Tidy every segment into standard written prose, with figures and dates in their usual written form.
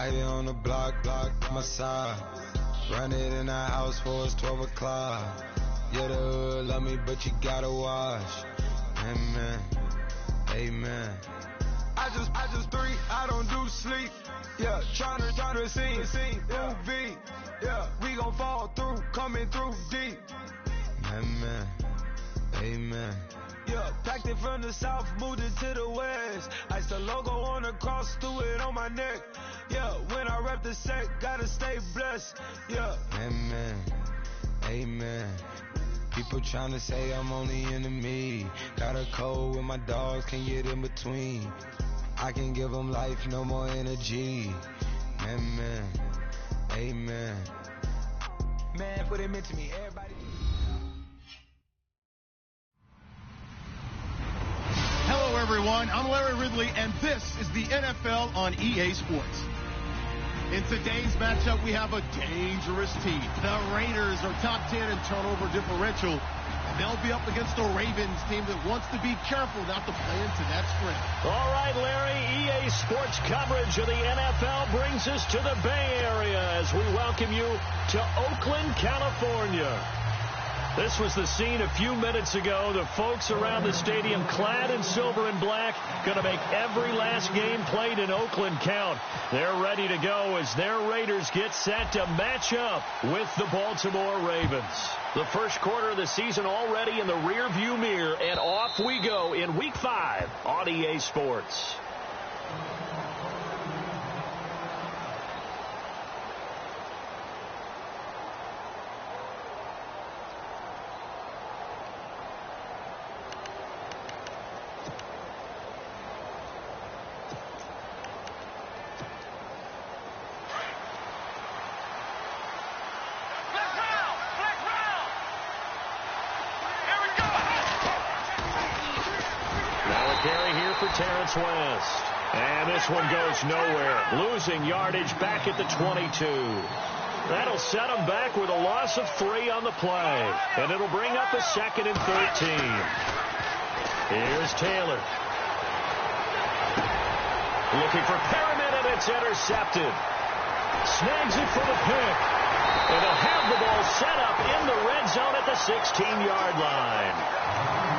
Ivy on the block, my side. Run it in the house for it's 12 o'clock. Yeah, the hood love me, but you gotta watch. Amen, amen. I just three, I don't do sleep. Yeah, tryna see, UV. Yeah, we gon' fall through, coming through deep. Amen, amen. Yeah, packed it from the south, moved it to the west. Iced the logo on the cross, threw it on my neck. Yeah, when I rep the set, gotta stay blessed. Yeah, amen, amen. People tryna say I'm on the enemy. Got a code with my dogs, can't get in between. I can give them life, no more energy. Amen, amen. Man, put him into me, everybody. Hello, everyone. I'm Larry Ridley, and this is the NFL on EA Sports. In today's matchup, we have a dangerous team. The Raiders are top 10 in turnover differential, and they'll be up against the Ravens team that wants to be careful not to play into that spread. All right, Larry, EA Sports coverage of the NFL brings us to the Bay Area as we welcome you to Oakland, California. This was the scene a few minutes ago. The folks around the stadium clad in silver and black going to make every last game played in Oakland count. They're ready to go as their Raiders get set to match up with the Baltimore Ravens. The first quarter of the season already in the rearview mirror, and off we go in Week 5 on EA Sports. West. And this one goes nowhere. Losing yardage back at the 22. That'll set them back with a loss of 3 on the play. And it'll bring up a 2nd and 13. Here's Taylor. Looking for Perriman, and it's intercepted. Snags it for the pick. And they'll have the ball set up in the red zone at the 16-yard line.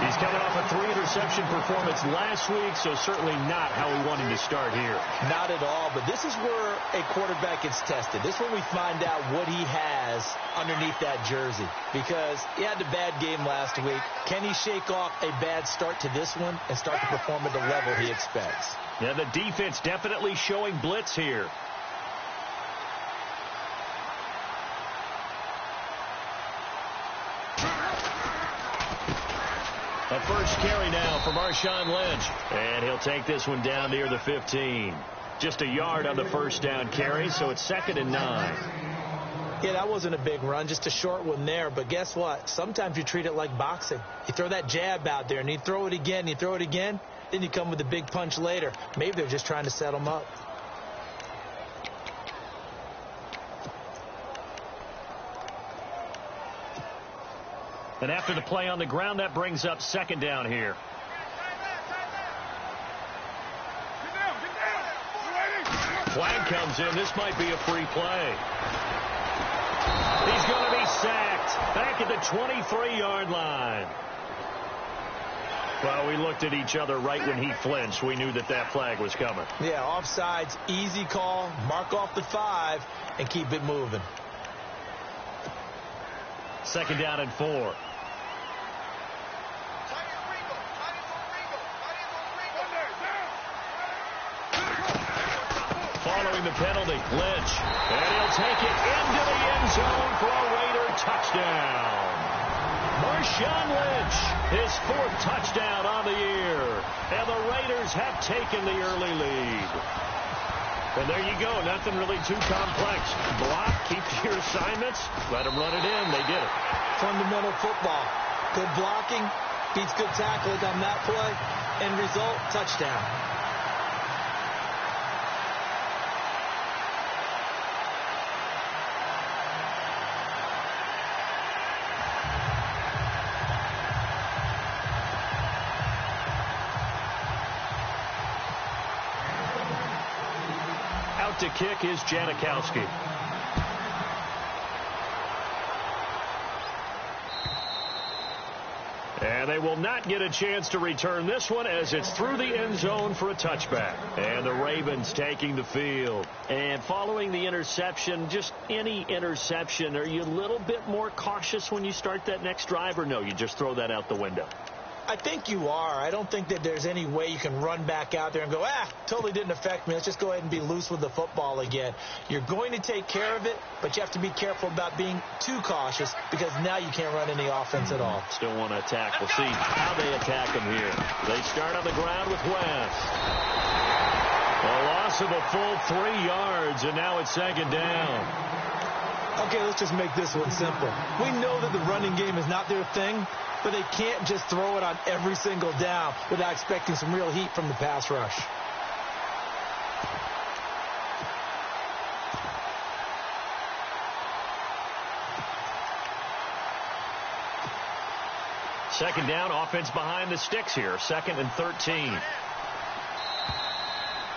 He's coming off a 3-interception performance last week, so certainly not how we wanted to start here. Not at all, but this is where a quarterback gets tested. This is when we find out what he has underneath that jersey, because he had a bad game last week. Can he shake off a bad start to this one and start to perform at the level he expects? Yeah, the defense definitely showing blitz here. A first carry now for Marshawn Lynch. And he'll take this one down near the 15. Just a yard on the first down carry, so it's 2nd and 9. Yeah, that wasn't a big run, just a short one there. But guess what? Sometimes you treat it like boxing. You throw that jab out there, and you throw it again, you throw it again, then you come with a big punch later. Maybe they're just trying to set them up. And after the play on the ground, that brings up 2nd down here. Flag comes in. This might be a free play. He's going to be sacked back at the 23-yard line. Well, we looked at each other right when he flinched. We knew that that flag was coming. Yeah, offsides, easy call. Mark off the 5 and keep it moving. 2nd down and 4. Following the penalty, Lynch. And he'll take it into the end zone for a Raider touchdown. Marshawn Lynch, his 4th touchdown on the year. And the Raiders have taken the early lead. And there you go. Nothing really too complex. Block, keep to your assignments, let them run it in. They did it. Fundamental football. Good blocking, beats good tackling on that play. End result, touchdown. out to kick is Janikowski. And they will not get a chance to return this one as it's through the end zone for a touchback. And the Ravens taking the field. And following the interception, just any interception, are you a little bit more cautious when you start that next drive, or no, you just throw that out the window? I think you are. I don't think that there's any way you can run back out there and go, totally didn't affect me. Let's just go ahead and be loose with the football again. You're going to take care of it, but you have to be careful about being too cautious because now you can't run any offense at all. Still want to attack. We'll see how they attack him here. They start on the ground with West. A loss of a full 3 yards, and now it's second down. Okay, let's just make this one simple. We know that the running game is not their thing, but they can't just throw it on every single down without expecting some real heat from the pass rush. Second down, offense behind the sticks here. 2nd and 13.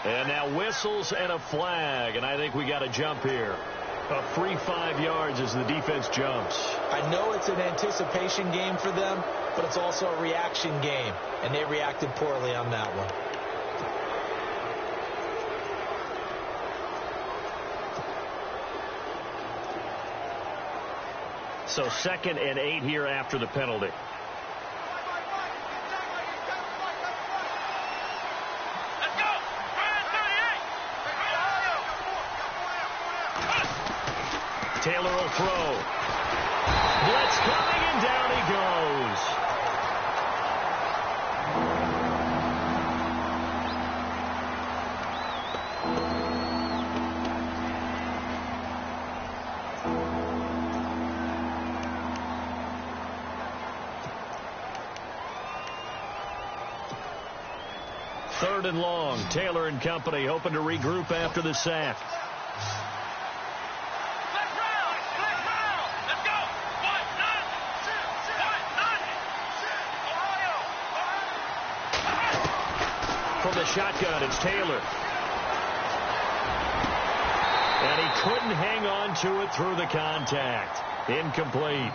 And now whistles and a flag, and I think we got a jump here. A free 5 yards as the defense jumps. I know it's an anticipation game for them, but it's also a reaction game, and they reacted poorly on that one. So 2nd and 8 here after the penalty. Taylor will throw. Blitz coming, and down he goes. Third and long. Taylor and company hoping to regroup after the sack. From the shotgun, it's Taylor. And he couldn't hang on to it through the contact. Incomplete.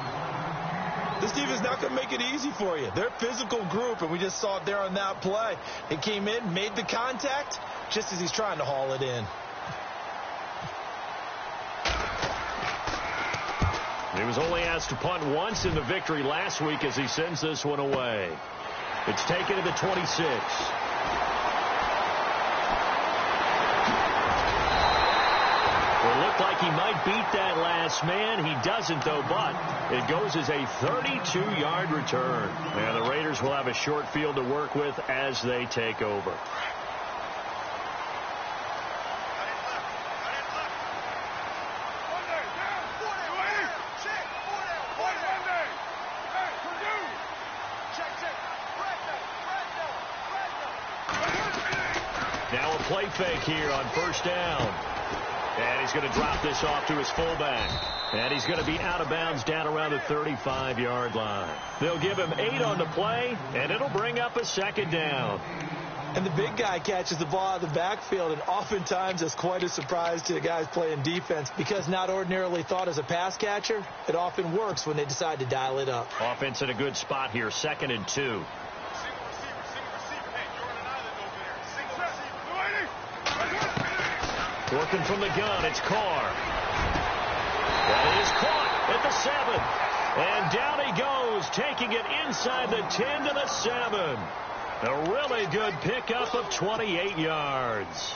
This defense is not going to make it easy for you. They're a physical group, and we just saw it there on that play. He came in, made the contact, just as he's trying to haul it in. He was only asked to punt once in the victory last week as he sends this one away. It's taken to the 26. Looked like he might beat that last man. He doesn't, though, but it goes as a 32-yard return. And the Raiders will have a short field to work with as they take over. Now a play fake here on first down. And he's going to drop this off to his fullback. And he's going to be out of bounds down around the 35-yard line. They'll give him 8 on the play, and it'll bring up a second down. And the big guy catches the ball out of the backfield, and oftentimes it's quite a surprise to the guys playing defense because not ordinarily thought as a pass catcher, it often works when they decide to dial it up. Offense in a good spot here, 2nd and 2. Working from the gun, it's Carr. That is caught at the 7. And down he goes, taking it inside the 10 to the 7. A really good pickup of 28 yards.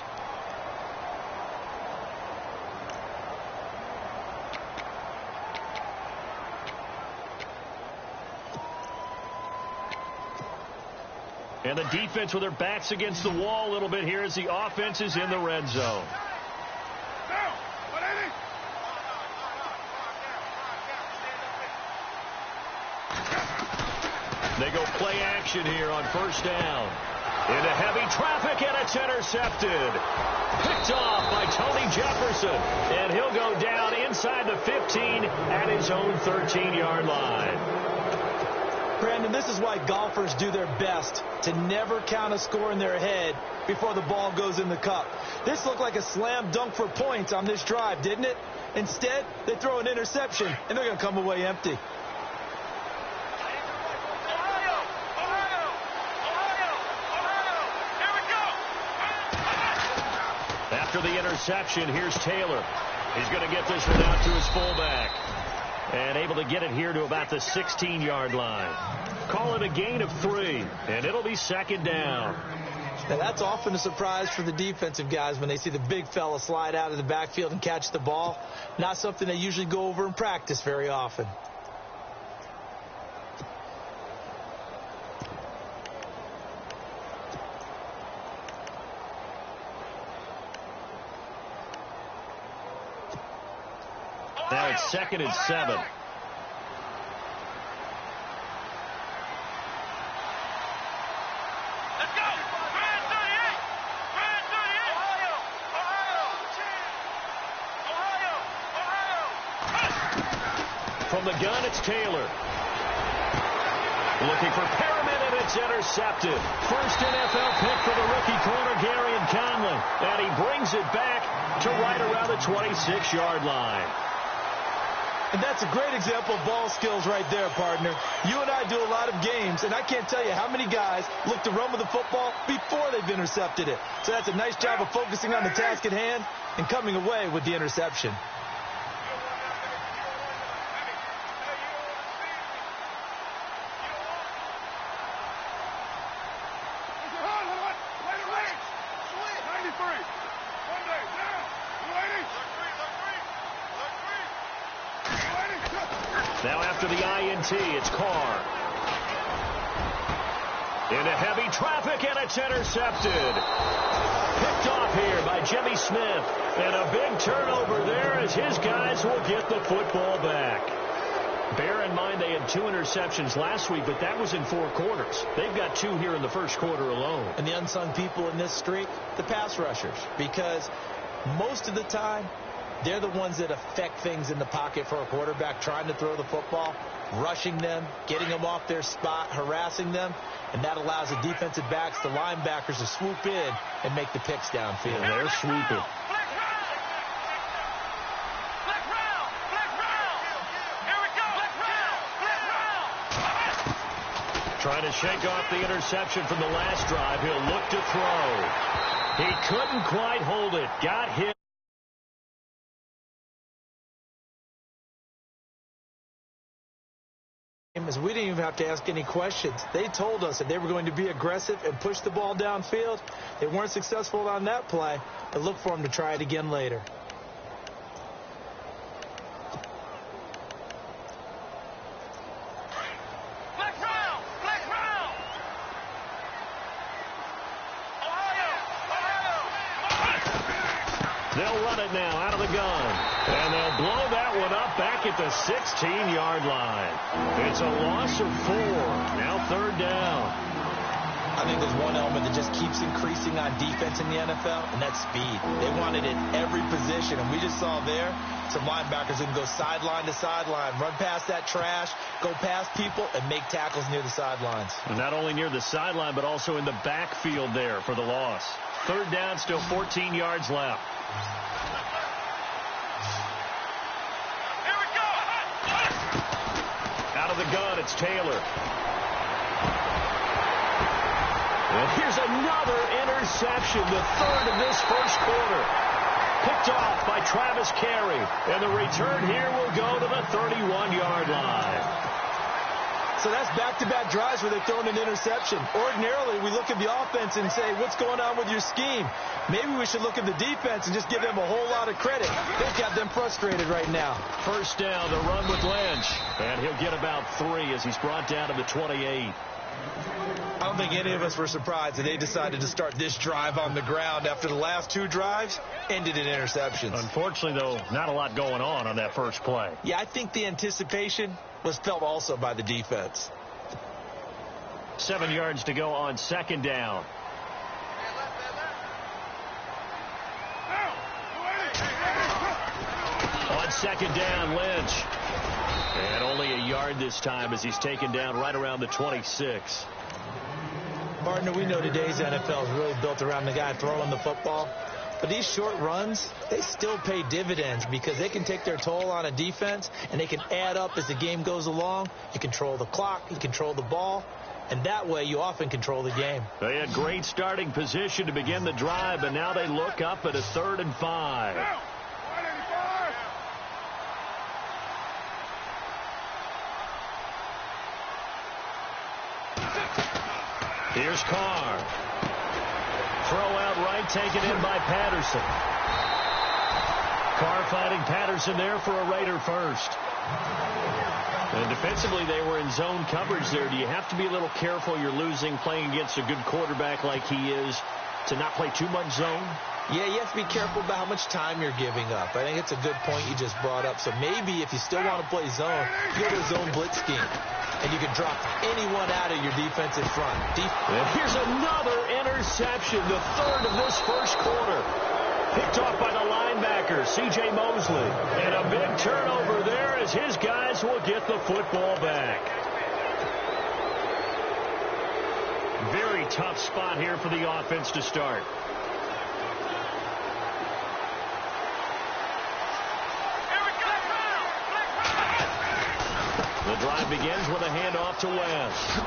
And the defense with their backs against the wall a little bit here as the offense is in the red zone. They go play action here on first down. Into heavy traffic, and it's intercepted. Picked off by Tony Jefferson. And he'll go down inside the 15 at his own 13-yard line. Brandon, this is why golfers do their best to never count a score in their head before the ball goes in the cup. This looked like a slam dunk for points on this drive, didn't it? Instead, they throw an interception, and they're going to come away empty. After the interception, here's Taylor. He's going to get this one out to his fullback. And able to get it here to about the 16-yard line. Call it a gain of 3, and it'll be second down. Now, that's often a surprise for the defensive guys when they see the big fella slide out of the backfield and catch the ball. Not something they usually go over in practice very often. Now it's 2nd and 7. From the gun, it's Taylor. Looking for Perriman, and it's intercepted. First NFL pick for the rookie corner, Gary Conley. And he brings it back to right around the 26-yard line. And that's a great example of ball skills right there, partner. You and I do a lot of games, and I can't tell you how many guys look to run with the football before they've intercepted it. So that's a nice job of focusing on the task at hand and coming away with the interception. Now after the INT, it's Carr. Into heavy traffic, and it's intercepted. Picked off here by Jimmy Smith. And a big turnover there as his guys will get the football back. Bear in mind they had 2 interceptions last week, but that was in 4 quarters. They've got 2 here in the first quarter alone. And the unsung people in this streak, the pass rushers, because most of the time, they're the ones that affect things in the pocket for a quarterback, trying to throw the football, rushing them, getting them off their spot, harassing them, and that allows the defensive backs, the linebackers, to swoop in and make the picks downfield. And they're swooping. Trying to shake off the interception from the last drive. He'll look to throw. He couldn't quite hold it. Got hit. We didn't even have to ask any questions. They told us that they were going to be aggressive and push the ball downfield. They weren't successful on that play, but look for them to try it again later. They'll run it now out of the gun. And they'll blow that one up back at the 16-yard line. It's a loss of 4. Now 3rd down. I think there's one element that just keeps increasing on defense in the NFL, and that's speed. They want it at every position, and we just saw there some linebackers who can go sideline to sideline, run past that trash, go past people, and make tackles near the sidelines. And not only near the sideline, but also in the backfield there for the loss. 3rd down, still 14 yards left. Out of the gun, it's Taylor. And here's another interception, the 3rd of this first quarter. Picked off by Travis Carey. And the return here will go to the 31-yard line. So that's back-to-back drives where they've thrown an interception. Ordinarily, we look at the offense and say, what's going on with your scheme? Maybe we should look at the defense and just give them a whole lot of credit. They've got them frustrated right now. First down, the run with Lynch. And he'll get about 3 as he's brought down to the 28. I don't think any of us were surprised that they decided to start this drive on the ground after the last 2 drives ended in interceptions. Unfortunately, though, not a lot going on that first play. Yeah, I think the anticipation was felt also by the defense. 7 yards to go on 2nd down. On 2nd down, Lynch. And only a yard this time as he's taken down right around the 26. Partner, we know today's NFL is really built around the guy throwing the football. But these short runs, they still pay dividends because they can take their toll on a defense, and they can add up as the game goes along. You control the clock, you control the ball, and that way you often control the game. They had great starting position to begin the drive, and now they look up at a 3rd and 5. Here's Carr. Throw out right, taken in by Patterson. Carr fighting Patterson there for a Raider first. And defensively, they were in zone coverage there. Do you have to be a little careful? You're losing playing against a good quarterback like he is to not play too much zone? Yeah, you have to be careful about how much time you're giving up. I think it's a good point you just brought up. So maybe if you still want to play zone, you go to a zone blitz scheme. And you can drop anyone out of your defensive front. And here's another interception, the 3rd of this first quarter. Picked off by the linebacker, C.J. Mosley. And a big turnover there as his guys will get the football back. Very tough spot here for the offense to start. The drive begins with a handoff to West.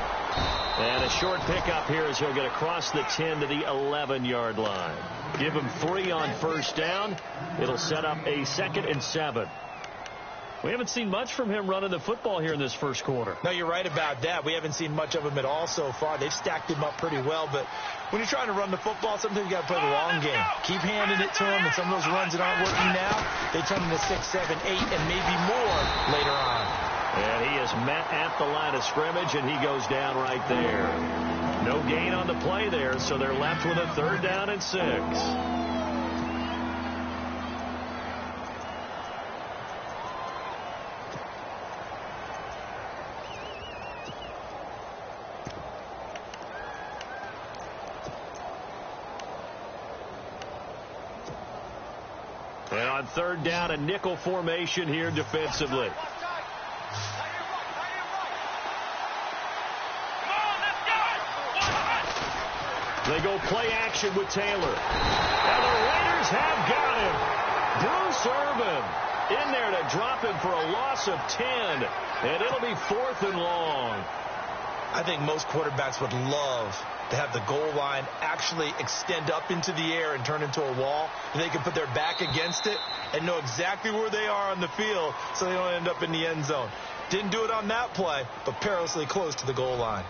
And a short pickup here as he'll get across the 10 to the 11-yard line. Give him 3 on first down. It'll set up a 2nd and 7. We haven't seen much from him running the football here in this first quarter. No, you're right about that. We haven't seen much of him at all so far. They've stacked him up pretty well, but when you're trying to run the football, sometimes you got to play the long game. Keep handing it to him, and some of those runs that aren't working now, they turn into 6, 7, 8, and maybe more later on. And he is met at the line of scrimmage, and he goes down right there. No gain on the play there, so they're left with a 3rd down and 6. And on 3rd down, a nickel formation here defensively. They go play action with Taylor. And the Raiders have got him. Bruce Irvin in there to drop him for a loss of 10. And it'll be 4th and long. I think most quarterbacks would love to have the goal line actually extend up into the air and turn into a wall. And they can put their back against it and know exactly where they are on the field so they don't end up in the end zone. Didn't do it on that play, but perilously close to the goal line.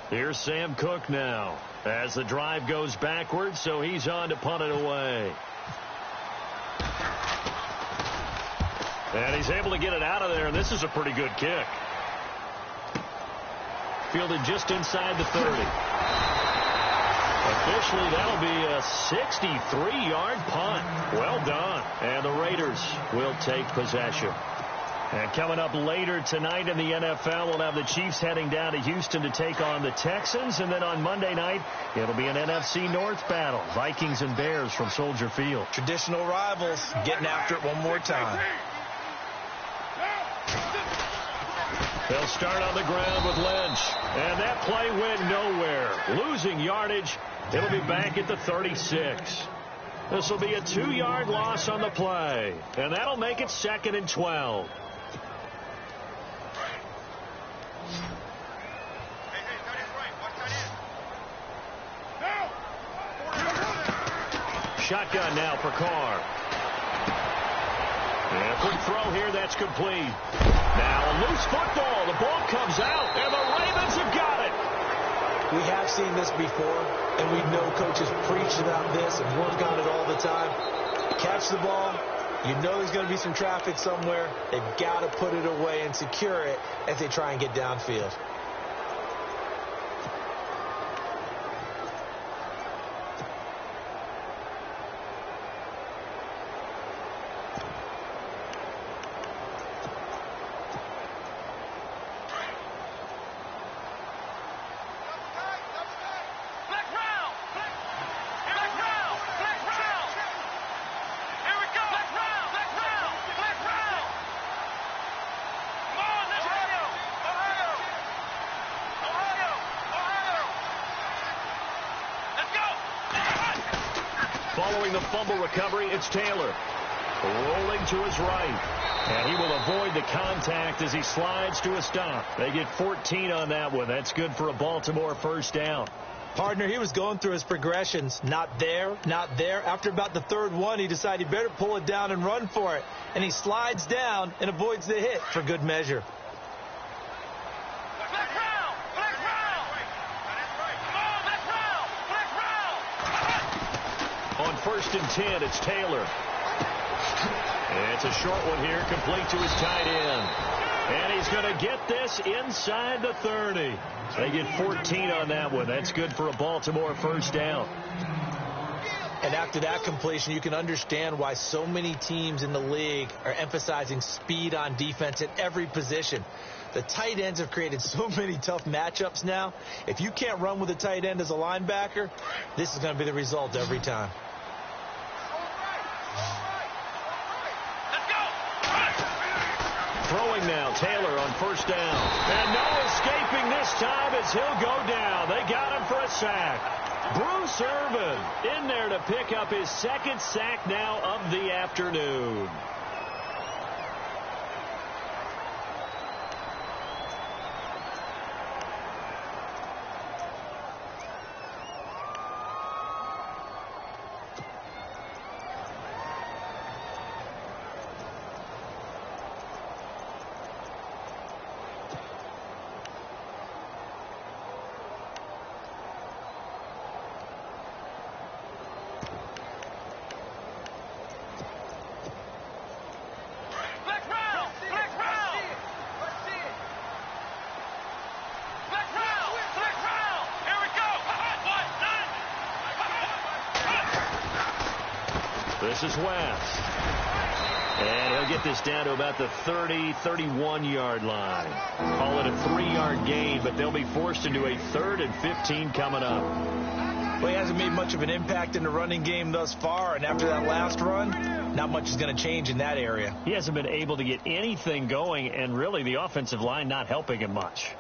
Here's Sam Cook now as the drive goes backwards, so he's on to punt it away. And he's able to get it out of there, and this is a pretty good kick. Fielded just inside the 30. Officially, that'll be a 63-yard punt. Well done. And the Raiders will take possession. And coming up later tonight in the NFL, we'll have the Chiefs heading down to Houston to take on the Texans. And then on Monday night, it'll be an NFC North battle. Vikings and Bears from Soldier Field. Traditional rivals getting after it one more time. They'll start on the ground with Lynch. And that play went nowhere. Losing yardage. It'll be back at the 36. This will be a 2-yard loss on the play. And that'll make it 2nd and 12. Shotgun now for Carr. And a quick throw here, that's complete. Now a loose football. The ball comes out, and the Ravens have got it. We have seen this before, and we know coaches preach about this and work on it all the time. Catch the ball. You know there's going to be some traffic somewhere. They've got to put it away and secure it as they try and get downfield. Following the fumble recovery, it's Taylor. Rolling to his right. And he will avoid the contact as he slides to a stop. They get 14 on that one. That's good for a Baltimore first down. Partner, he was going through his progressions. Not there, not there. After about the third one, he decided he better pull it down and run for it. And he slides down and avoids the hit for good measure. On 1st and 10, it's Taylor. It's a short one here, complete to his tight end. And he's going to get this inside the 30. They get 14 on that one. That's good for a Baltimore first down. And after that completion, you can understand why so many teams in the league are emphasizing speed on defense at every position. The tight ends have created so many tough matchups now. If you can't run with a tight end as a linebacker, this is going to be the result every time. Throwing now, Taylor on 1st down. And no escaping this time as he'll go down. They got him for a sack. Bruce Irvin in there to pick up his 2nd sack now of the afternoon. This is West. And he'll get this down to about the 30, 31-yard line. Call it a 3-yard gain, but they'll be forced into a 3rd and 15 coming up. Well, he hasn't made much of an impact in the running game thus far, and after that last run, not much is going to change in that area. He hasn't been able to get anything going, and really the offensive line not helping him much.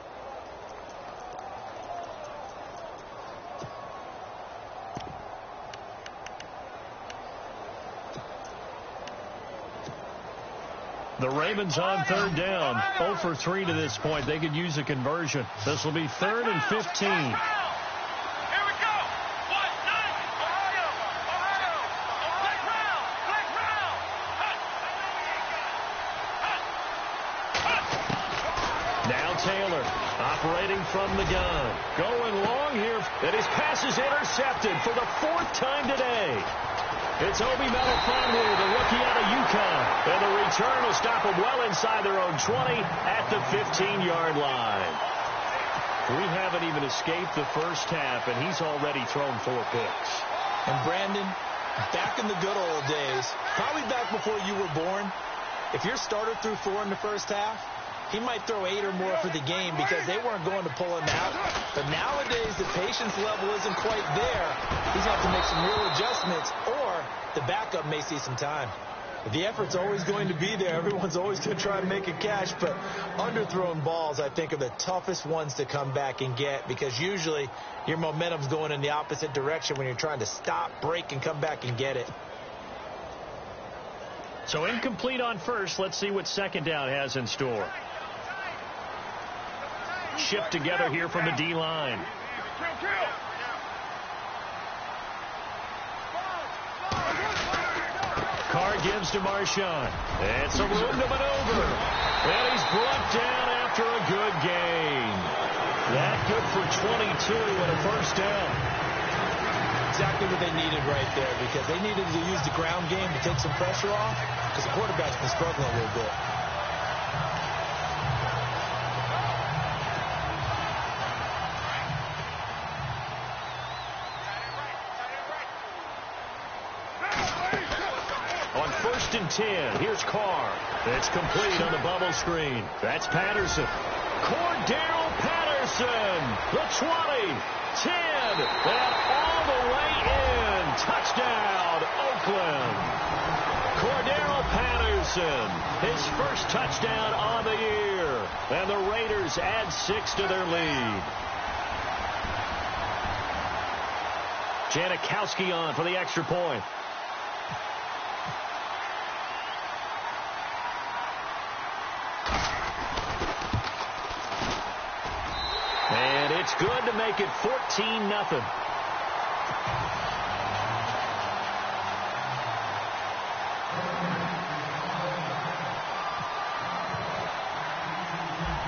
The Ravens on 3rd down. 0 for 3 to this point. They could use a conversion. This will be 3rd and 15. Now Taylor operating from the gun. Going long here. And his pass is intercepted for the 4th time today. It's Obi Melifonwu, the rookie out of UConn. And the return will stop them well inside their own 20 at the 15-yard line. We haven't even escaped the first half, and he's already thrown 4 picks. And Brandon, back in the good old days, probably back before you were born, if your starter threw 4 in the first half, he might throw 8 or more for the game because they weren't going to pull him out. But nowadays, the patience level isn't quite there. He's going to have to make some real adjustments, or the backup may see some time. But the effort's always going to be there. Everyone's always going to try and make a catch. But underthrown balls, I think, are the toughest ones to come back and get because usually your momentum's going in the opposite direction when you're trying to stop, break, and come back and get it. So incomplete on first. Let's see what 2nd down has in store. Shipped together here from the D-line. Carr gives to Marshawn. It's a room to maneuver. And he's brought down after a good gain. That good for 22 and a first down. Exactly what they needed right there because they needed to use the ground game to take some pressure off because the quarterback's been struggling a little bit. On 1st and 10, here's Carr. It's complete on the bubble screen. That's Patterson. Cordero Patterson, the 20, 10, and all the way in. Touchdown, Oakland. Cordero Patterson, his first touchdown on the year. And the Raiders add 6 to their lead. Janikowski on for the extra point. And it's good to make it 14-0.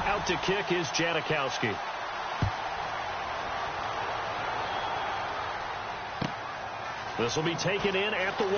Out to kick is Janikowski. This will be taken in at the 1.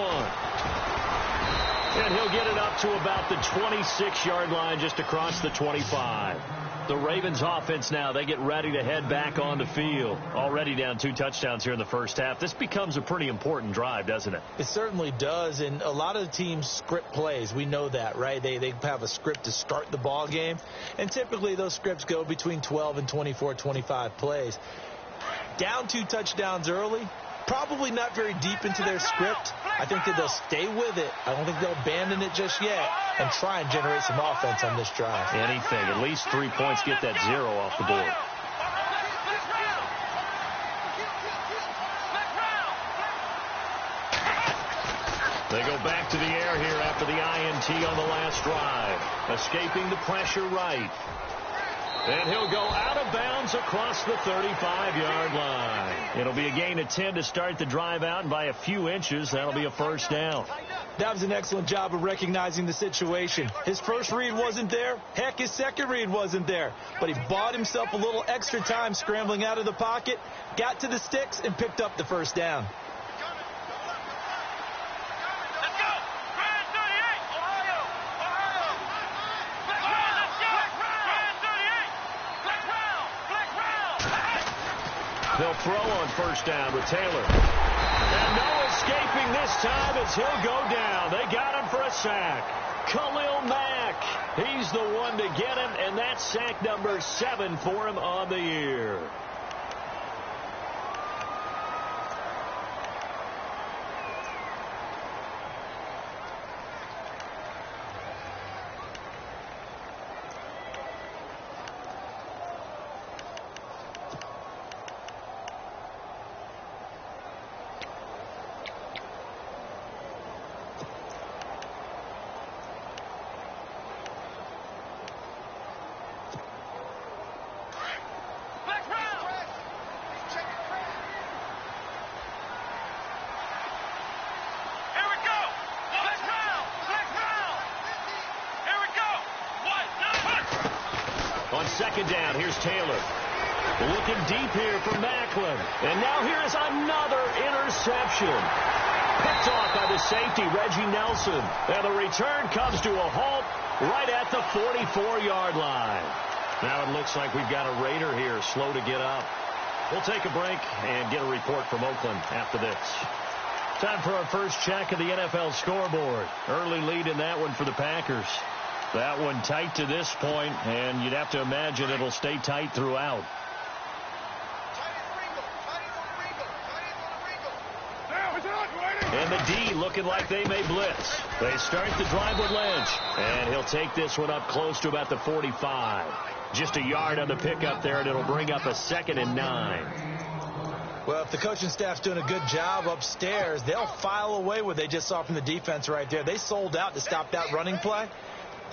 And he'll get it up to about the 26-yard line, just across the 25. The Ravens offense now, they get ready to head back on the field. Already down 2 touchdowns here in the first half. This becomes a pretty important drive, doesn't it? It certainly does, and a lot of the teams script plays. We know that, right? They have a script to start the ball game, and typically those scripts go between 12 and 24, 25 plays. Down 2 touchdowns early, probably not very deep into their script. I think that they'll stay with it. I don't think they'll abandon it just yet and try and generate some offense on this drive. Anything. At least 3 points, get that 0 off the board. They go back to the air here after the INT on the last drive. Escaping the pressure right. And he'll go out of bounds across the 35-yard line. It'll be a gain of 10 to start the drive out, and by a few inches, that'll be a first down. That was an excellent job of recognizing the situation. His first read wasn't there. Heck, his second read wasn't there. But he bought himself a little extra time scrambling out of the pocket, got to the sticks, and picked up the first down. They'll throw on first down with Taylor. And no escaping this time as he'll go down. They got him for a sack. Khalil Mack. He's the one to get him, and that's sack number 7 for him on the year. On second down, here's Taylor. Looking deep here for Macklin. And now here is another interception. Picked off by the safety, Reggie Nelson. And the return comes to a halt right at the 44-yard line. Now it looks like we've got a Raider here, slow to get up. We'll take a break and get a report from Oakland after this. Time for our first check of the NFL scoreboard. Early lead in that one for the Packers. That one tight to this point, and you'd have to imagine it'll stay tight throughout. And the D looking like they may blitz. They start the drive with Lynch, and he'll take this one up close to about the 45. Just a yard on the pickup there, and it'll bring up a 2nd and 9. Well, if the coaching staff's doing a good job upstairs, they'll file away what they just saw from the defense right there. They sold out to stop that running play.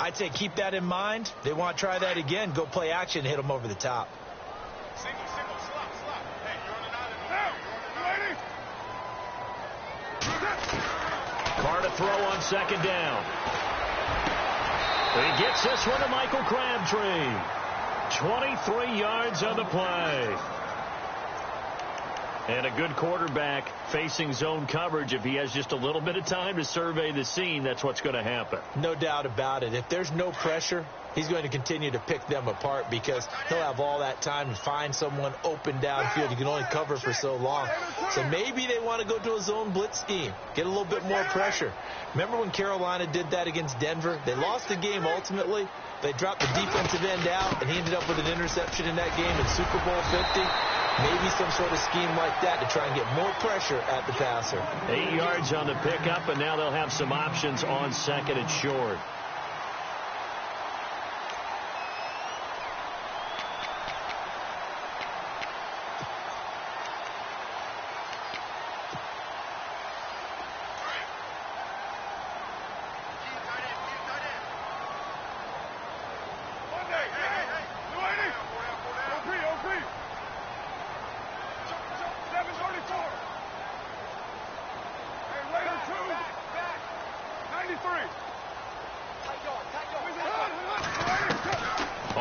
I'd say keep that in mind. They want to try that again. Go play action and hit them over the top. Carr to throw on second down. He gets this one to Michael Crabtree. 23 yards on the play. And a good quarterback facing zone coverage. If he has just a little bit of time to survey the scene, that's what's going to happen. No doubt about it. If there's no pressure, he's going to continue to pick them apart because he'll have all that time to find someone open downfield. You can only cover for so long. So maybe they want to go to a zone blitz scheme, get a little bit more pressure. Remember when Carolina did that against Denver? They lost the game ultimately. They dropped the defensive end out, and he ended up with an interception in that game in Super Bowl 50. Maybe some sort of scheme like that to try and get more pressure at the passer. 8 yards on the pickup, and now they'll have some options on second and short.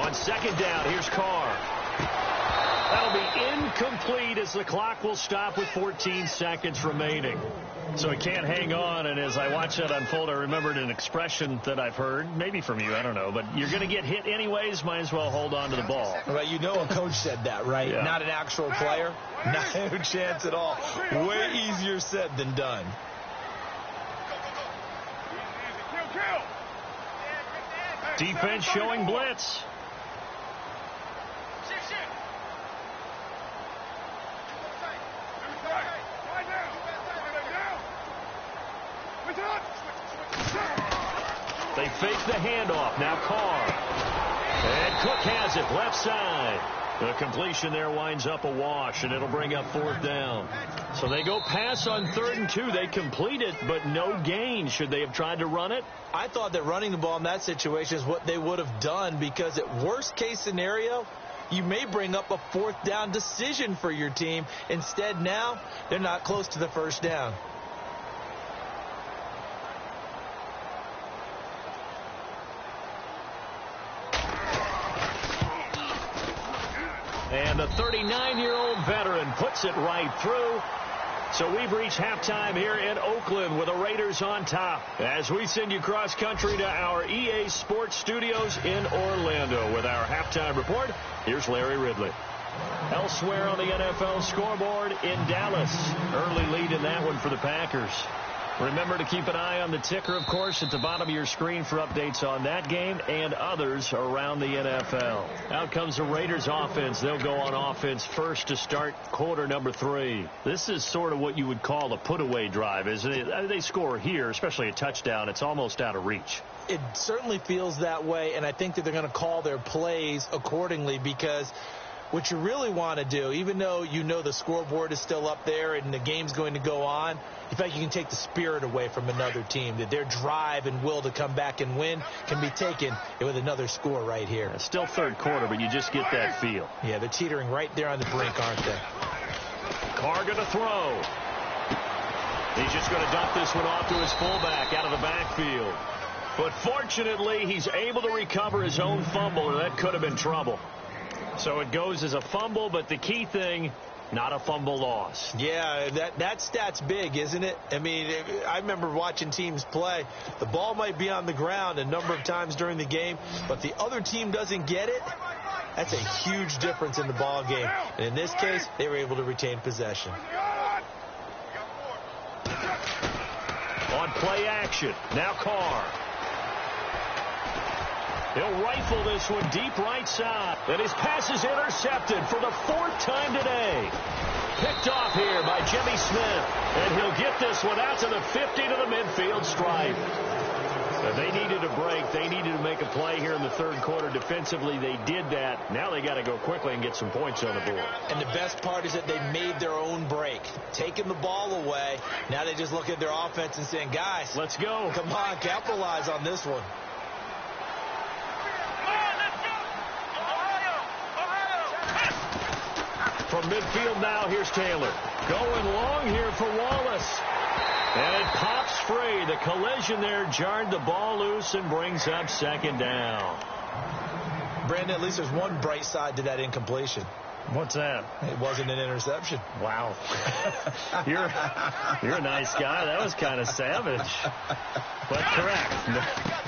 On second down, here's Carr. That'll be incomplete as the clock will stop with 14 seconds remaining. So he can't hang on, and as I watch that unfold, I remembered an expression that I've heard, maybe from you, I don't know, but you're going to get hit anyways, might as well hold on to the ball. Well, you know a coach said that, right? Yeah. Not an actual player. No chance at all. Way easier said than done. Defense showing blitz. They fake the handoff. Now Carr. And Cook has it left side. The completion there winds up a wash, and it'll bring up 4th down. So they go pass on 3rd and 2. They complete it, but no gain. Should they have tried to run it? I thought that running the ball in that situation is what they would have done, because at worst case scenario, you may bring up a 4th down decision for your team. Instead, now they're not close to the 1st down. And the 39-year-old veteran puts it right through. So we've reached halftime here in Oakland with the Raiders on top. As we send you cross-country to our EA Sports Studios in Orlando with our halftime report, here's Larry Ridley. Elsewhere on the NFL scoreboard in Dallas. Early lead in that one for the Packers. Remember to keep an eye on the ticker, of course, at the bottom of your screen for updates on that game and others around the NFL. Out comes the Raiders offense. They'll go on offense first to start quarter number 3. This is sort of what you would call a put-away drive, isn't it? They score here, especially a touchdown. It's almost out of reach. It certainly feels that way, and I think that they're going to call their plays accordingly, because what you really want to do, even though you know the scoreboard is still up there and the game's going to go on, in fact, you can take the spirit away from another team, that their drive and will to come back and win can be taken with another score right here. It's still 3rd quarter, but you just get that feel. Yeah, they're teetering right there on the brink, aren't they? Carr going to throw. He's just going to dump this one off to his fullback out of the backfield. But fortunately, he's able to recover his own fumble, or that could have been trouble. So it goes as a fumble, but the key thing, not a fumble loss. Yeah, that stat's big, isn't it? I mean, I remember watching teams play. The ball might be on the ground a number of times during the game, but the other team doesn't get it. That's a huge difference in the ball game. And in this case, they were able to retain possession. On play action, now Carr. He'll rifle this one deep right side. And his pass is intercepted for the 4th time today. Picked off here by Jimmy Smith. And he'll get this one out to the 50 to the midfield stripe. They needed a break. They needed to make a play here in the 3rd quarter. Defensively, they did that. Now they got to go quickly and get some points on the board. And the best part is that they made their own break. Taking the ball away. Now they just look at their offense and saying, guys, let's go. Come on, capitalize on this one. From midfield now, here's Taylor. Going long here for Wallace. And it pops free. The collision there jarred the ball loose and brings up 2nd down. Brandon, at least there's one bright side to that incompletion. What's that? It wasn't an interception. Wow. You're a nice guy. That was kind of savage. But correct.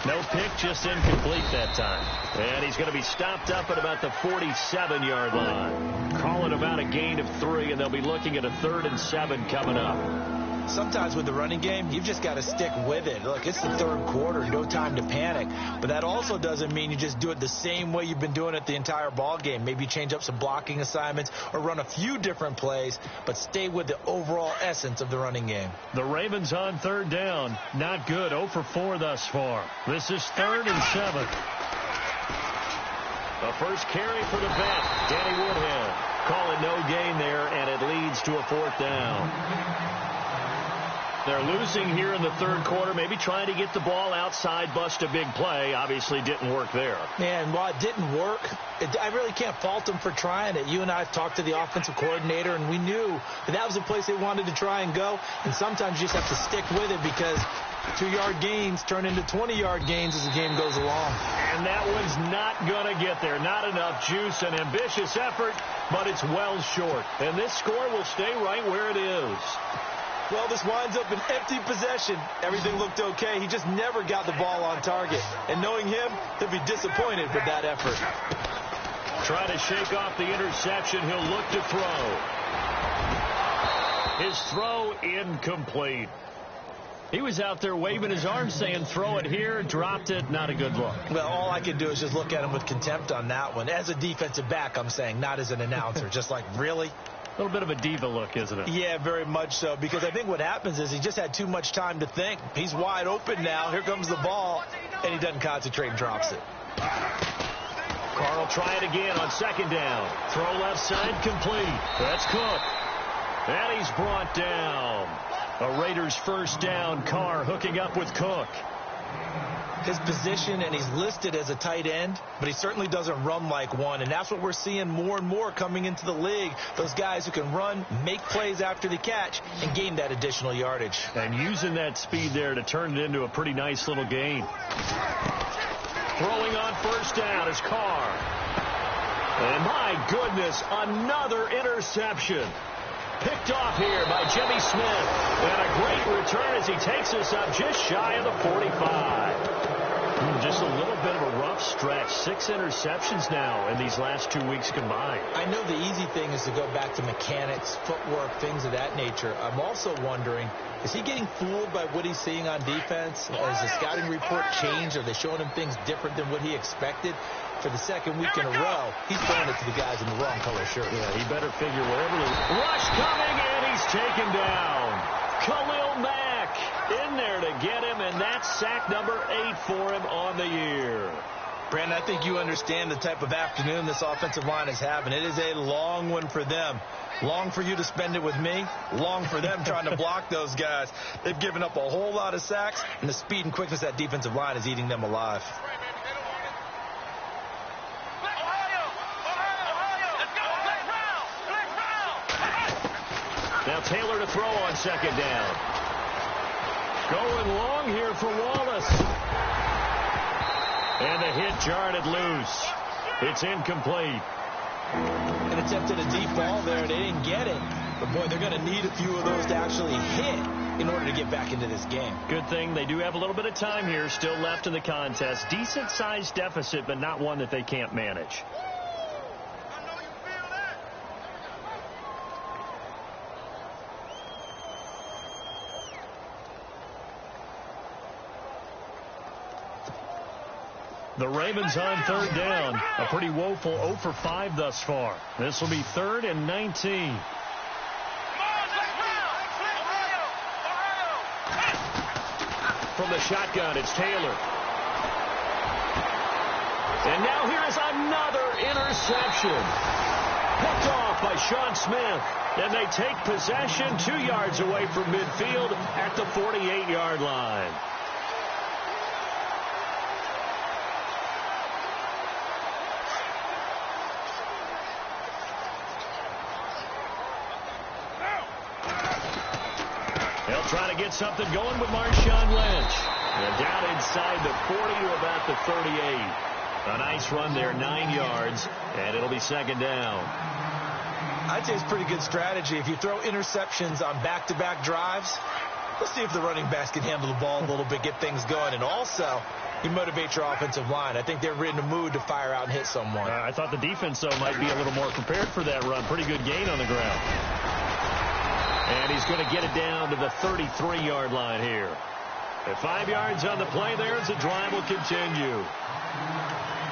No pick, just incomplete that time. And he's going to be stopped up at about the 47-yard line. Calling about a gain of 3, and they'll be looking at a 3rd and 7 coming up. Sometimes with the running game, you've just got to stick with it. Look, it's the 3rd quarter, no time to panic. But that also doesn't mean you just do it the same way you've been doing it the entire ball game. Maybe change up some blocking assignments or run a few different plays, but stay with the overall essence of the running game. The Ravens on 3rd down. Not good. 0 for 4 thus far. This is 3rd and 7. The first carry for the vet, Danny Woodhead. Calling no gain there, and it leads to a 4th down. They're losing here in the third quarter, maybe trying to get the ball outside, bust a big play. Obviously didn't work there. Man, while it didn't work, I really can't fault them for trying it. You and I have talked to the offensive coordinator, and we knew that was a place they wanted to try and go. And sometimes you just have to stick with it because 2-yard gains turn into 20-yard gains as the game goes along. And that one's not going to get there. Not enough juice. An ambitious effort, but it's well short. And this score will stay right where it is. Well, this winds up an empty possession. Everything looked okay. He just never got the ball on target. And knowing him, he'll be disappointed with that effort. Try to shake off the interception. He'll look to throw. His throw incomplete. He was out there waving his arms saying, throw it here, dropped it, not a good look. Well, all I can do is just look at him with contempt on that one. As a defensive back, I'm saying, not as an announcer. Just like, really? A little bit of a diva look, isn't it? Yeah, very much so, because I think what happens is he just had too much time to think. He's wide open now. Here comes the ball, and he doesn't concentrate and drops it. Carr will try it again on second down. Throw left side complete. That's Cook. And he's brought down. A Raiders first down. Carr hooking up with Cook. His position, and he's listed as a tight end, but he certainly doesn't run like one, and that's what we're seeing more and more coming into the league. Those guys who can run, make plays after the catch, and gain that additional yardage. And using that speed there to turn it into a pretty nice little gain. Throwing on first down is Carr. And my goodness, another interception. Picked off here by Jimmy Smith. And a great return as he takes us up just shy of the 45. Just a little bit of a rough stretch. 6 interceptions now in these last 2 weeks combined. I know the easy thing is to go back to mechanics, footwork, things of that nature. I'm also wondering, is he getting fooled by what he's seeing on defense? Has the scouting report changed? Are they showing him things different than what he expected? For the second week in a row, he's throwing it to the guys in the wrong color shirt. Yeah, he better figure wherever the rush coming, and he's taken down. Khalil Mack in there to get him, and that's sack number 8 for him on the year. Brandon, I think you understand the type of afternoon this offensive line is having. It is a long one for them. Long for you to spend it with me. Long for them trying to block those guys. They've given up a whole lot of sacks, and the speed and quickness of that defensive line is eating them alive. Now Taylor to throw on second down. Going long here for Wallace. And the hit jarred it loose. It's incomplete. And attempted a deep ball there. They didn't get it. But, boy, they're going to need a few of those to actually hit in order to get back into this game. Good thing they do have a little bit of time here still left in the contest. Decent-sized deficit, but not one that they can't manage. The Ravens on third down. A pretty woeful 0 for 5 thus far. This will be 3rd and 19. From the shotgun, it's Taylor. And now here is another interception. Picked off by Sean Smith. And they take possession 2 yards away from midfield at the 48-yard line. They'll try to get something going with Marshawn Lynch. And down inside the 40 to about the 38. A nice run there, 9 yards, and it'll be second down. I'd say it's pretty good strategy. If you throw interceptions on back-to-back drives, let's see if the running backs can handle the ball a little bit, get things going. And also, you motivate your offensive line. I think they're in the mood to fire out and hit someone. I thought the defense, though, might be a little more prepared for that run. Pretty good gain on the ground. And he's going to get it down to the 33-yard line here. At 5 yards on the play there as the drive will continue.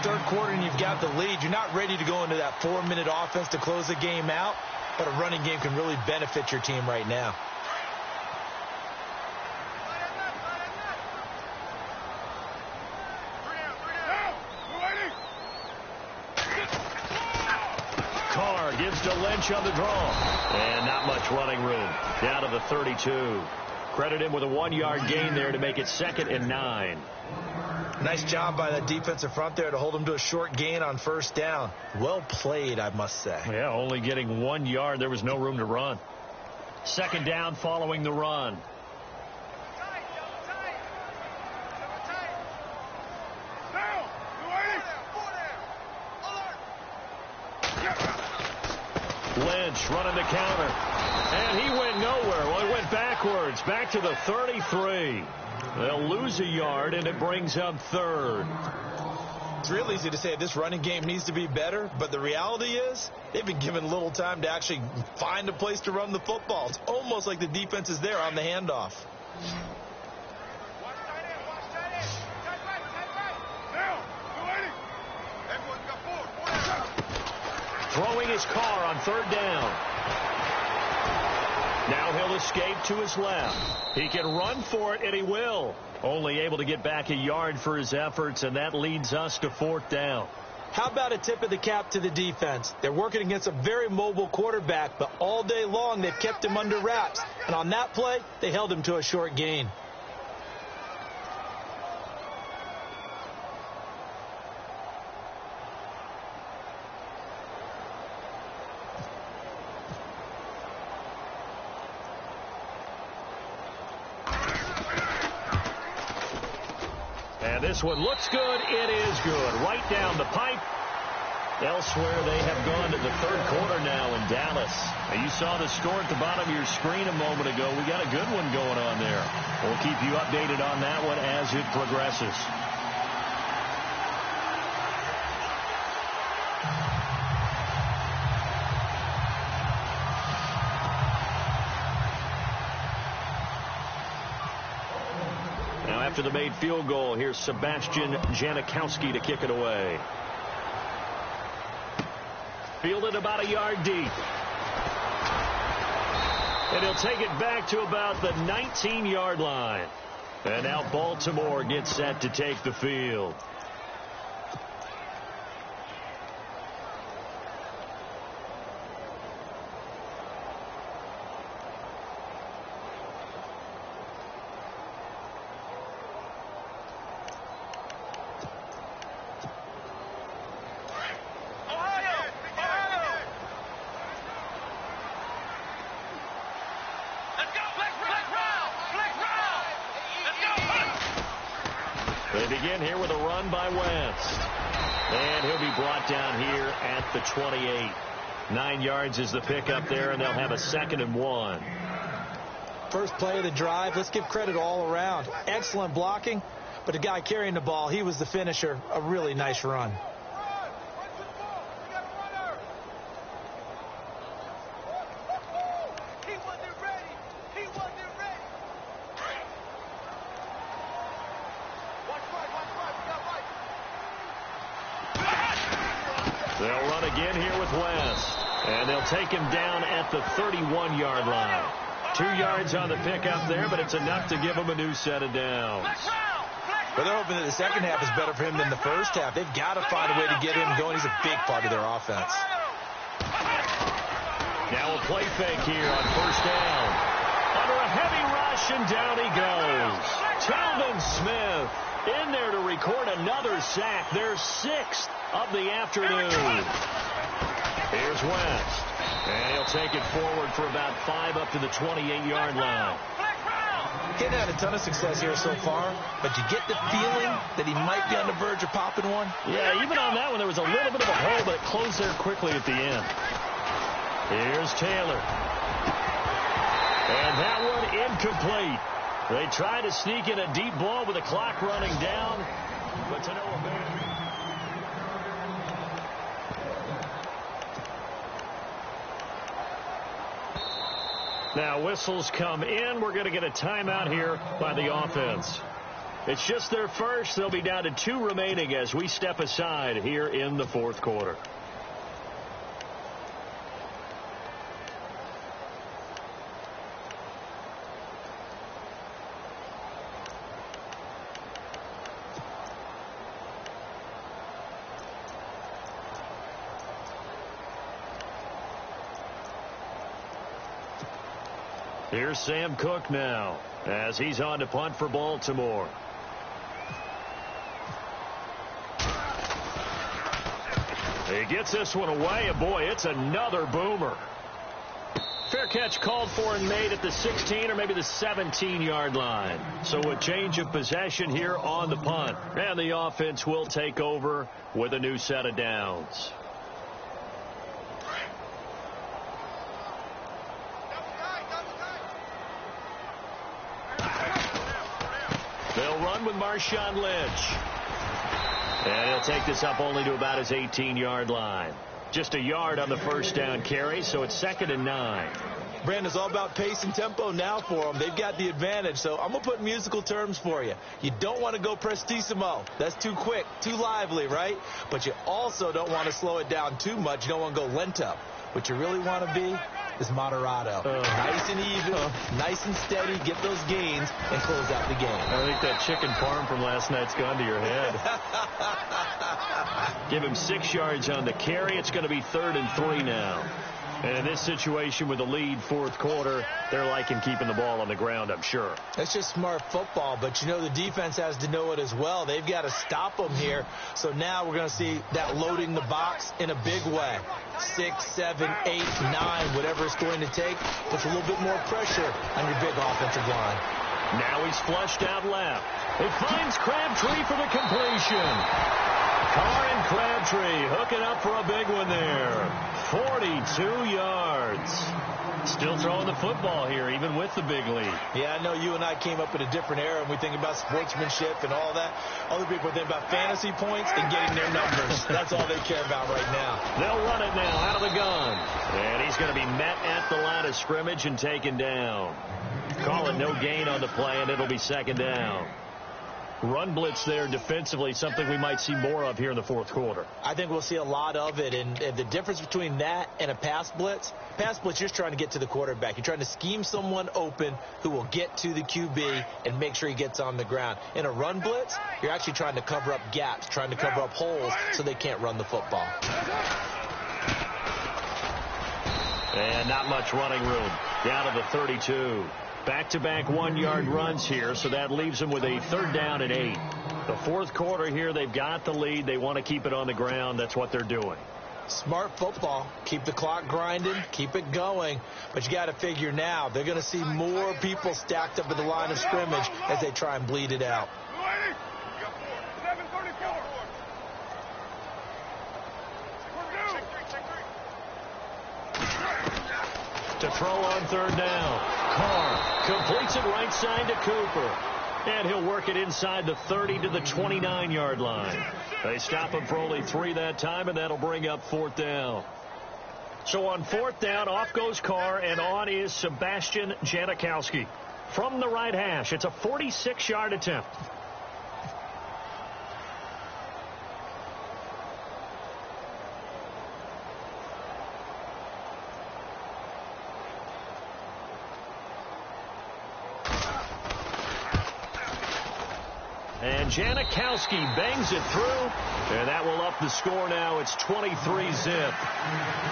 Third quarter and you've got the lead. You're not ready to go into that 4-minute offense to close the game out, but a running game can really benefit your team right now. Carr gives to Lynch on the draw. And not much running room. Down to the 32. Credit him with a 1-yard gain there to make it 2nd and 9. Nice job by that defensive front there to hold him to a short gain on 1st down. Well played, I must say. Yeah, only getting 1 yard. There was no room to run. 2nd down following the run. Lynch running the counter. And he went nowhere. Well, he went backwards. Back to the 33. They'll lose a yard, and it brings up 3rd. It's real easy to say this running game needs to be better, but the reality is they've been given little time to actually find a place to run the football. It's almost like the defense is there on the handoff. Throwing his car on 3rd down. Now he'll escape to his left. He can run for it, and he will. Only able to get back a yard for his efforts, and that leads us to 4th down. How about a tip of the cap to the defense? They're working against a very mobile quarterback, but all day long they've kept him under wraps. And on that play, they held him to a short gain. And this one looks good. It is good. Right down the pipe. Elsewhere, they have gone to the 3rd quarter now in Dallas. Now, you saw the score at the bottom of your screen a moment ago. We got a good one going on there. We'll keep you updated on that one as it progresses. After the made field goal, here's Sebastian Janikowski to kick it away. Fielded about a yard deep. And he'll take it back to about the 19-yard line. And now Baltimore gets set to take the field. They begin here with a run by Wentz. And he'll be brought down here at the 28. 9 yards is the pickup there, and they'll have a 2nd and 1. First play of the drive, let's give credit all around. Excellent blocking, but the guy carrying the ball, he was the finisher. A really nice run. They'll run again here with Wentz. And they'll take him down at the 31-yard line. 2 yards on the pickup there, but it's enough to give him a new set of downs. Well, they're hoping that the second half is better for him than the first half. They've got to find a way to get him going. He's a big part of their offense. Now a play fake here on 1st down. Under a heavy rush, and down he goes. Talvin Smith in there to record another sack. Their 6th of the afternoon. Here's Wentz. And he'll take it forward for about 5 up to the 28-yard line. He hasn't had a ton of success here so far, but you get the feeling that he might be on the verge of popping one. Yeah, even on that one, there was a little bit of a hole, but it closed there quickly at the end. Here's Taylor. And that one incomplete. They try to sneak in a deep ball with the clock running down, but to no avail. Now whistles come in. We're going to get a timeout here by the offense. It's just their first. They'll be down to 2 remaining as we step aside here in the 4th quarter. Here's Sam Cook now as he's on to punt for Baltimore. He gets this one away, and boy, it's another boomer. Fair catch called for and made at the 16 or maybe the 17-yard line. So a change of possession here on the punt. And the offense will take over with a new set of downs. They'll run with Marshawn Lynch. And he'll take this up only to about his 18-yard line. Just a yard on the first down carry, so it's 2nd and 9. Brandon, it's all about pace and tempo now for them. They've got the advantage, so I'm going to put musical terms for you. You don't want to go prestissimo. That's too quick, too lively, right? But you also don't want to slow it down too much. You don't want to go lento. What you really want to be is moderato. Nice and even, nice and steady, get those gains, and close out the game. I think that chicken farm from last night's gone to your head. Give him 6 yards on the carry. It's going to be 3rd and 3 now. And in this situation with the lead, 4th quarter, they're liking keeping the ball on the ground, I'm sure. That's just smart football, but you know the defense has to know it as well. They've got to stop them here. So now we're going to see that loading the box in a big way. 6, 7, 8, 9, whatever it's going to take, puts a little bit more pressure on your big offensive line. Now he's flushed out left. It finds Crabtree for the completion. Carr and Crabtree hooking up for a big one there. 42 yards. Still throwing the football here, even with the big lead. Yeah, I know you and I came up in a different era, and we think about sportsmanship and all that. Other people think about fantasy points and getting their numbers. That's all they care about right now. They'll run it now out of the gun. And he's going to be met at the line of scrimmage and taken down. Call it no gain on the play, and it'll be 2nd down. Run blitz there defensively, something we might see more of here in the 4th quarter. I think we'll see a lot of it, and the difference between that and a pass blitz, you're just trying to get to the quarterback. You're trying to scheme someone open who will get to the QB and make sure he gets on the ground. In a run blitz, you're actually trying to cover up gaps, trying to cover up holes so they can't run the football. And not much running room. Down to the 32. Back-to-back 1-yard runs here, so that leaves them with a 3rd down and 8. The 4th quarter here, they've got the lead. They want to keep it on the ground. That's what they're doing. Smart football. Keep the clock grinding. Keep it going. But you got to figure now, they're going to see more people stacked up at the line of scrimmage as they try and bleed it out. To throw on 3rd down. Carr completes it right side to Cooper. And he'll work it inside the 30 to the 29-yard line. They stop him for only 3 that time, and that'll bring up 4th down. So on 4th down, off goes Carr, and on is Sebastian Janikowski. From the right hash, it's a 46-yard attempt. And Janikowski bangs it through, and that will up the score now. It's 23-zip.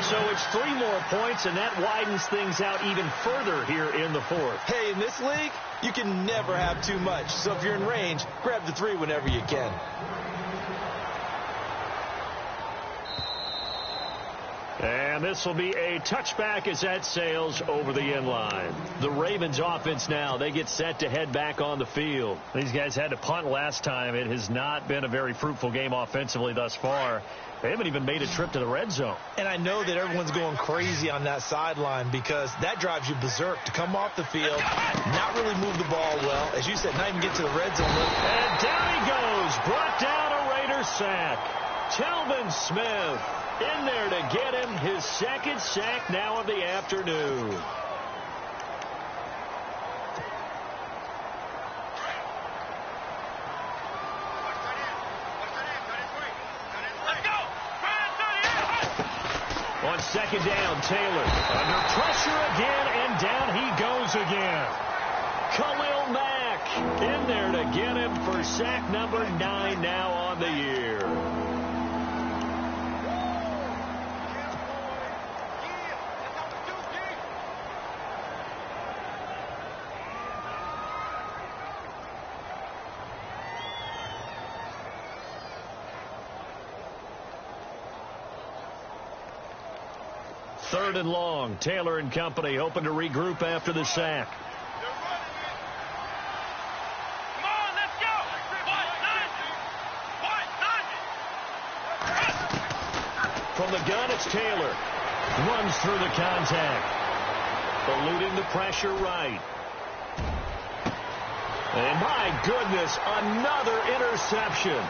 So it's 3 more points, and that widens things out even further here in the 4th. Hey, in this league, you can never have too much. So if you're in range, grab the 3 whenever you can. And this will be a touchback as that sails over the end line. The Ravens offense now, they get set to head back on the field. These guys had to punt last time. It has not been a very fruitful game offensively thus far. They haven't even made a trip to the red zone. And I know that everyone's going crazy on that sideline because that drives you berserk to come off the field, not really move the ball well. As you said, not even get to the red zone. And down he goes. Brought down a Raider sack. Telvin Smith in there to get him his 2nd sack now of the afternoon. On 2nd down, Taylor under pressure again, and down he goes again. Khalil Mack in there to get him for sack number 9 now on the year. 3rd and long. Taylor and company hoping to regroup after the sack. From the gun, it's Taylor. Runs through the contact. Eluding the pressure right. And my goodness, another interception.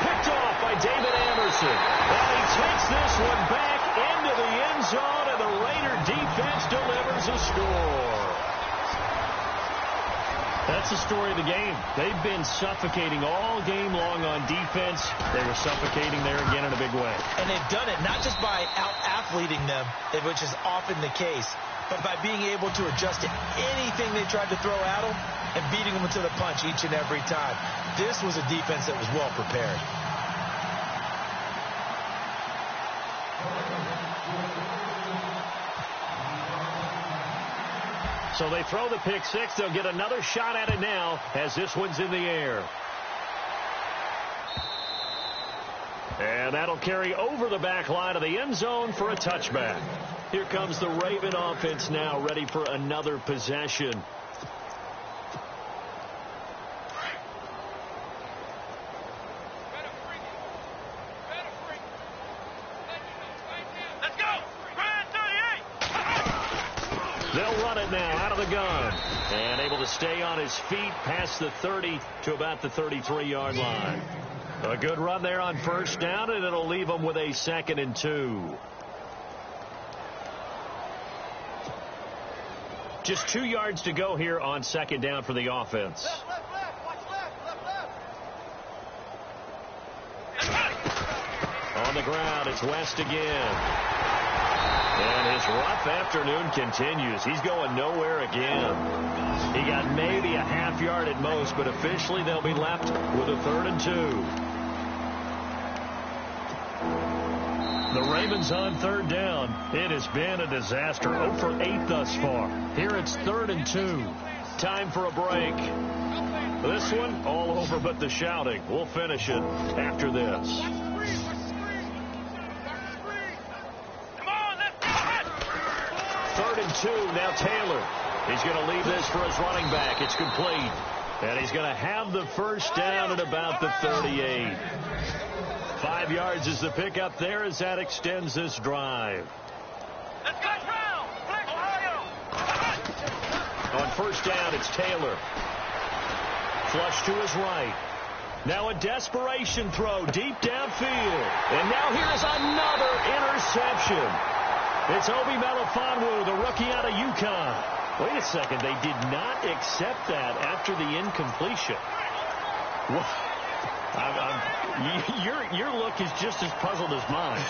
Picked off by David Anderson. And he takes this one back into the end zone, and the Raider defense delivers a score. That's the story of the game. They've been suffocating all game long on defense. They were suffocating there again in a big way. And they've done it not just by out-athleting them, which is often the case, but by being able to adjust to anything they tried to throw at them and beating them to the punch each and every time. This was a defense that was well prepared. So they throw the pick six. They'll get another shot at it now as this one's in the air. And that'll carry over the back line of the end zone for a touchback. Here comes the Raven offense now, ready for another possession. They'll run it now out of the gun. And able to stay on his feet past the 30 to about the 33-yard line. A good run there on 1st down, and it'll leave them with a 2nd and 2. Just 2 yards to go here on 2nd down for the offense. On the ground, it's West again. And his rough afternoon continues. He's going nowhere again. He got maybe a half yard at most, but officially they'll be left with a 3rd and 2. The Ravens on 3rd down. It has been a disaster. 0 for 8 thus far. Here it's 3rd and 2. Time for a break. This one all over but the shouting. We'll finish it after this. 3rd and 2. Now Taylor. He's going to leave this for his running back. It's complete. And he's going to have the 1st down at about the 38. 5 yards is the pickup there as that extends this drive. Let's go, Ohio. On 1st down, it's Taylor. Flush to his right. Now a desperation throw deep downfield. And now here's another interception. It's Obi Melifonwu, the rookie out of UConn. Wait a second. They did not accept that after the incompletion. What? Your look is just as puzzled as mine.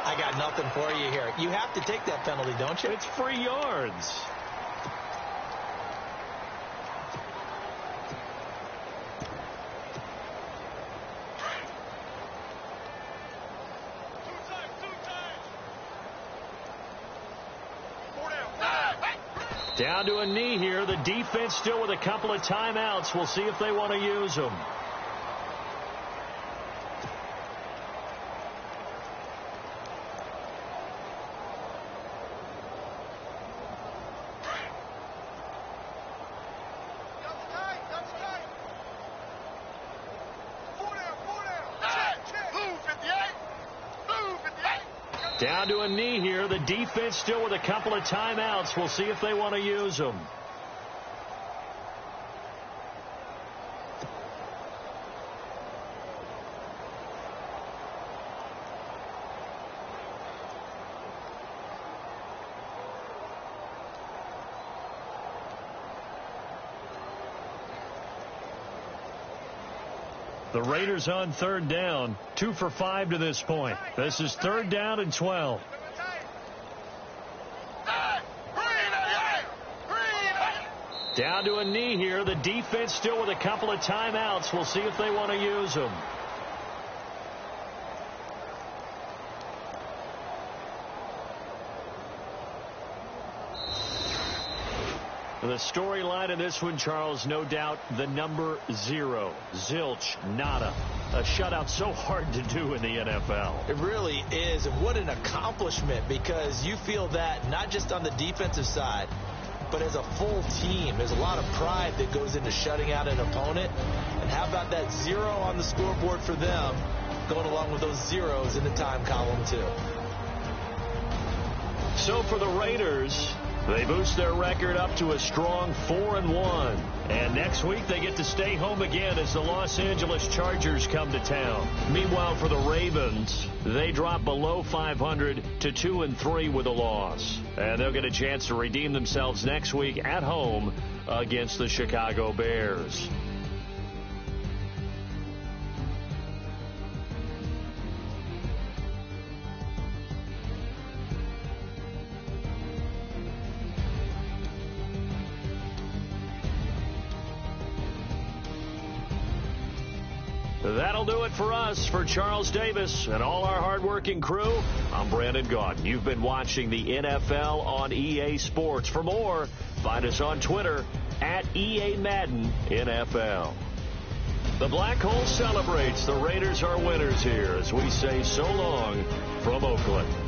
I got nothing for you here. You have to take that penalty, don't you? It's free yards. Down to a knee here. The defense still with a couple of timeouts. We'll see if they want to use them. Down to a knee here. The defense still with a couple of timeouts. We'll see if they want to use them. The Raiders on 3rd down. 2 for 5 to this point. This is 3rd down and 12. Down to a knee here. The defense still with a couple of timeouts. We'll see if they want to use them. The storyline in this one, Charles, no doubt the number 0. Zilch, nada. A shutout so hard to do in the NFL. It really is, and what an accomplishment, because you feel that not just on the defensive side, but as a full team. There's a lot of pride that goes into shutting out an opponent. And how about that 0 on the scoreboard for them, going along with those zeros in the time column, too. So for the Raiders, they boost their record up to a strong 4-1. And next week they get to stay home again as the Los Angeles Chargers come to town. Meanwhile, for the Ravens, they drop below 500 to 2-3 with a loss. And they'll get a chance to redeem themselves next week at home against the Chicago Bears. That'll do it for us. For Charles Davis and all our hardworking crew, I'm Brandon Gaudin. You've been watching the NFL on EA Sports. For more, find us on Twitter at EA Madden NFL. The Black Hole celebrates. The Raiders are winners here as we say so long from Oakland.